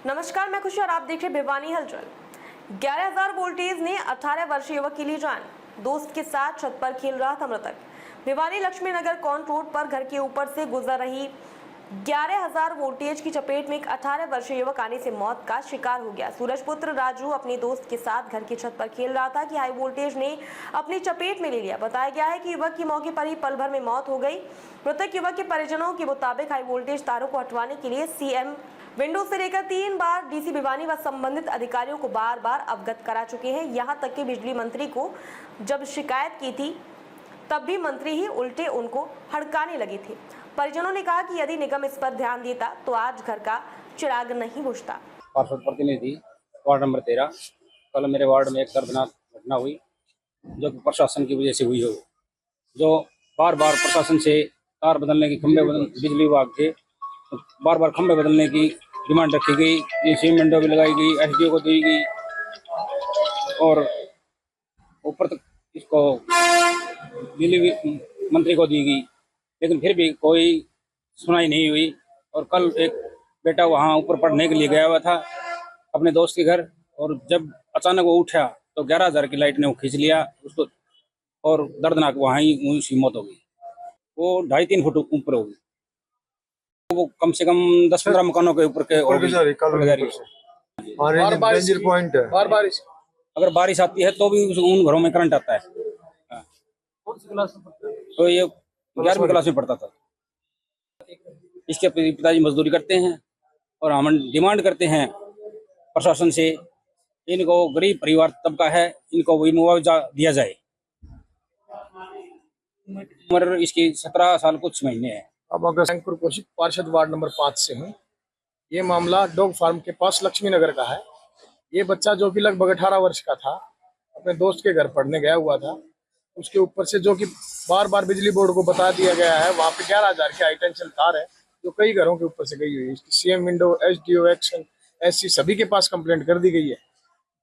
नमस्कार, मैं खुशी और आप देख रहे भिवानी हलचल। 11,000 वोल्टेज ने 18 वर्षीय युवक की ली जान। दोस्त के साथ छत पर खेल रहा था मृतक। भिवानी लक्ष्मी नगर कौन रोड पर घर के ऊपर से गुजर रही 11,000 वोल्टेज की चपेट में एक 18 वर्षीय युवक आने से मौत का शिकार हो गया। सूरजपुत्र राजू अपने दोस्त के साथ घर की छत पर खेल रहा था कि हाई वोल्टेज ने अपनी चपेट में ले लिया। बताया गया है कि युवक की मौके पर ही पल भर में मौत हो गई। मृतक युवक के परिजनों के मुताबिक हाई वोल्टेज तारों को हटवाने के लिए सीएम विंडो से लेकर 3 बार डीसी भिवानी व संबंधित अधिकारियों को बार बार अवगत करा चुके हैं। यहां तक कि बिजली मंत्री को जब शिकायत की थी तब भी मंत्री ही उल्टे उनको हड़काने लगे थे। परिजनों ने कहा कि यदि निगम इस पर ध्यान देता तो आज घर का चिराग नहीं बुझता। पार्षद प्रतिनिधि वार्ड नंबर 13, कल मेरे वार्ड में एक दर्दनाक घटना हुई जो कि प्रशासन की वजह से हुई हो, जो बार बार प्रशासन से तार बदलने की बिजली विभाग के बार बार खंभे बदलने की डिमांड रखी गई। सीएम विंडो भी लगाई गई, एसडीओ को दी गई और ऊपर तक इसको बिजली मंत्री को दी गई, लेकिन फिर भी कोई सुनाई नहीं हुई। और कल एक बेटा वहाँ ऊपर पढ़ने के लिए गया हुआ था अपने दोस्त के घर, और जब अचानक वो उठा तो 11,000 की लाइट ने वो खींच लिया उसको, और दर्दनाक वहाँ ही उसकी मौत हो गई। वो 2.5-3 फुट ऊपर हो गई। वो कम से कम 10-15 मकानों के ऊपर के पॉइंट है। अगर बारिश आती है तो भी उन घरों में करंट आता है। तो ये 11वीं क्लास में पढ़ता था। इसके पिताजी मजदूरी करते हैं और हम डिमांड करते हैं प्रशासन से, इनको गरीब परिवार तबका है, इनको वही मुआवजा दिया जाए। उम्र इसकी 17 साल कुछ महीने है। अब अगर शंकर कौशिक पार्षद वार्ड नंबर 5 से हूँ। ये मामला डॉग फार्म के पास लक्ष्मी नगर का है। ये बच्चा जो कि लगभग 18 वर्ष का था, अपने दोस्त के घर पढ़ने गया हुआ था। उसके ऊपर से जो कि बार बार बिजली बोर्ड को बता दिया गया है, वहाँ पे 11,000 की हाई टेंशन तार है जो कई घरों के ऊपर से गई हुई है। इसकी CM window, SDO, action, SC सभी के पास कंप्लेंट कर दी गई है,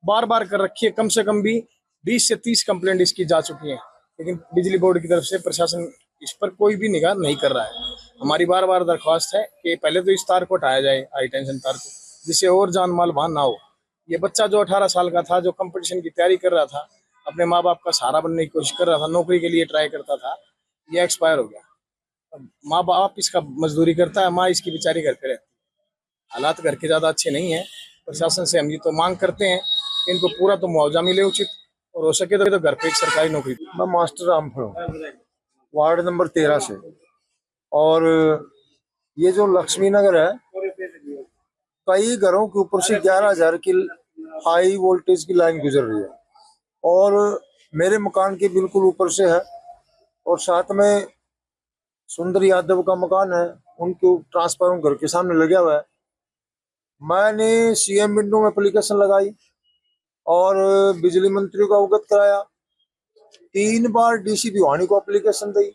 बार बार कर रखी है। कम से कम भी 20 से 30 कंप्लेंट इसकी जा चुकी है, लेकिन बिजली बोर्ड की तरफ से प्रशासन इस पर कोई भी निगाह नहीं कर रहा है। हमारी बार बार दरख्वास्त है कि पहले तो इस तार को हटाया जाए, हाई टेंशन तार को, जिससे और जान माल वहां ना हो। ये बच्चा जो 18 साल का था, जो कंपटीशन की तैयारी कर रहा था, अपने माँ बाप का सहारा बनने की कोशिश कर रहा था, नौकरी के लिए ट्राई करता था, ये एक्सपायर हो गया। अब माँ बाप इसका मजदूरी करता है, माँ इसकी बेचारी घर पे रहती है। हालात घर के ज्यादा अच्छे नहीं है। प्रशासन से हम ये तो मांग करते हैं कि इनको पूरा तो मुआवजा मिले उचित, और हो सके तो घर पे एक सरकारी नौकरी। मैं मास्टर रामफल वार्ड नंबर 13 से, और ये जो लक्ष्मी नगर है, कई घरों के ऊपर से 11,000 की हाई वोल्टेज की लाइन गुजर रही है, और मेरे मकान के बिल्कुल ऊपर से है, और साथ में सुंदर यादव का मकान है, उनके ट्रांसफार्मर घर के सामने लगा हुआ है। मैंने सीएम विंडो में एप्लीकेशन लगाई और बिजली मंत्री को अवगत कराया। 3 बार डीसी भिवानी को एप्लीकेशन दी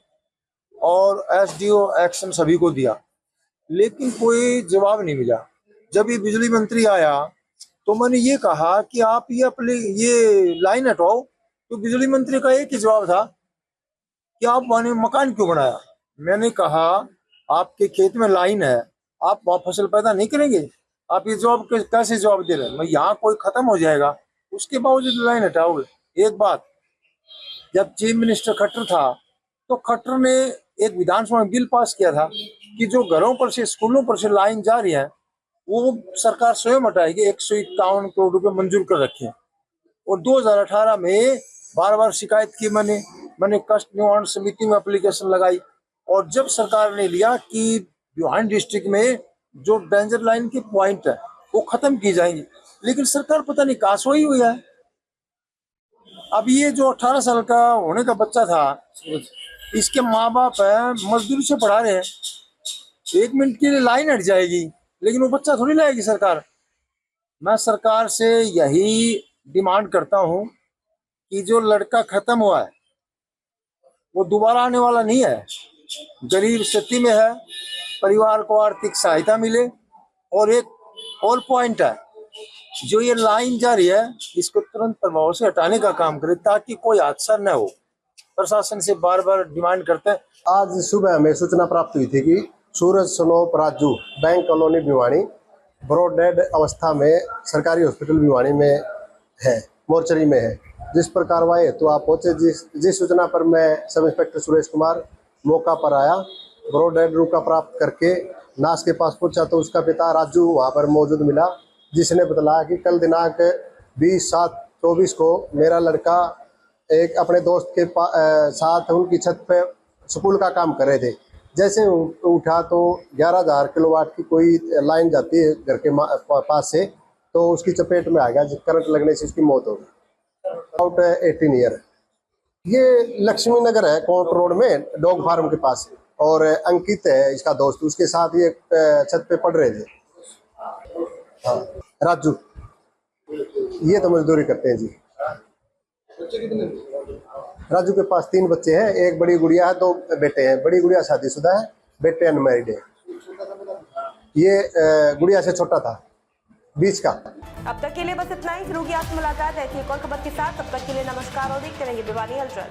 और एसडीओ एक्शन सभी को दिया, लेकिन कोई जवाब नहीं मिला। जब ये बिजली मंत्री आया तो मैंने ये कहा कि आप ये लाइन हटाओ, तो बिजली मंत्री का एक ही जवाब था कि आप मैंने मकान क्यों बनाया। मैंने कहा आपके खेत में लाइन है, आप वहाँ फसल पैदा नहीं करेंगे, आप ये जवाब कैसे जवाब दे रहे हैं। मैं यहाँ कोई खत्म हो जाएगा, उसके बावजूद लाइन हटाओगे। एक बात, जब चीफ मिनिस्टर खट्टर था तो खट्टर ने एक विधानसभा में बिल पास किया था कि जो घरों पर से, स्कूलों पर से लाइन जा रही है वो सरकार स्वयं हटाएगी। 151 करोड़ रुपए मंजूर कर रखे हैं। और 2018 में बार बार शिकायत की मैंने कष्ट निवारण समिति में एप्लीकेशन लगाई, और जब सरकार ने लिया कि भिवानी डिस्ट्रिक्ट में जो डेंजर लाइन की पॉइंट है वो खत्म की जाएंगी, लेकिन सरकार पता नहीं कहाँ सोई हुई है। अब ये जो 18 साल का होने का बच्चा था, इसके माँ बाप है, मजदूरी से पढ़ा रहे हैं, 1 मिनट के लिए लाइन हट जाएगी, लेकिन वो बच्चा थोड़ी लाएगी सरकार। मैं सरकार से यही डिमांड करता हूँ कि जो लड़का खत्म हुआ है वो दोबारा आने वाला नहीं है। गरीब स्थिति में है, परिवार को आर्थिक सहायता मिले। और एक और पॉइंट है, जो ये लाइन जा रही है इसको तुरंत प्रभाव से हटाने का काम करे ताकि कोई हादसा न हो। प्रशासन से बार बार डिमांड करते हैं। आज सुबह हमें सूचना प्राप्त हुई थी कि Suraj son of Raju bank colony Bhiwani brought dead अवस्था में सरकारी हॉस्पिटल भिवानी में है, मोर्चरी में है। जिस पर कार्रवाई हेतु आप पहुंचे, जिस सूचना पर मैं सब इंस्पेक्टर सुरेश कुमार मौका पर आया, ब्रॉड डेड रूका प्राप्त करके नाश के पास पहुंचा तो उसका पिता राजू वहां पर मौजूद मिला, जिसने बतलाया कि कल दिनांक 20/7/24 को मेरा लड़का एक अपने दोस्त के साथ उनकी छत पे स्कूल का काम कर रहे थे। जैसे उठा तो 11,000 किलोवाट की कोई लाइन जाती है घर के पास से, तो उसकी चपेट में आ गया, जिस करंट लगने से उसकी मौत हो गई। About 18 year. ये लक्ष्मी नगर है, कोर्ट रोड में डॉग फार्म के पास, और अंकित है इसका दोस्त, उसके साथ ये छत पे पढ़ रहे थे। हाँ, राजू, ये तो मजदूरी करते हैं जी। राजू के पास 3 बच्चे हैं, एक बड़ी गुड़िया है, 2 बेटे हैं। बड़ी गुड़िया शादीशुदा है, बेटे अनमैरिड है। ये गुड़िया से छोटा था, बीच का। अब तक के लिए बस इतना ही। फिर होगी आपसे मुलाकात ऐसी एक और खबर के साथ। तब तक के लिए नमस्कार और देखते रहिए भिवानी हलचल।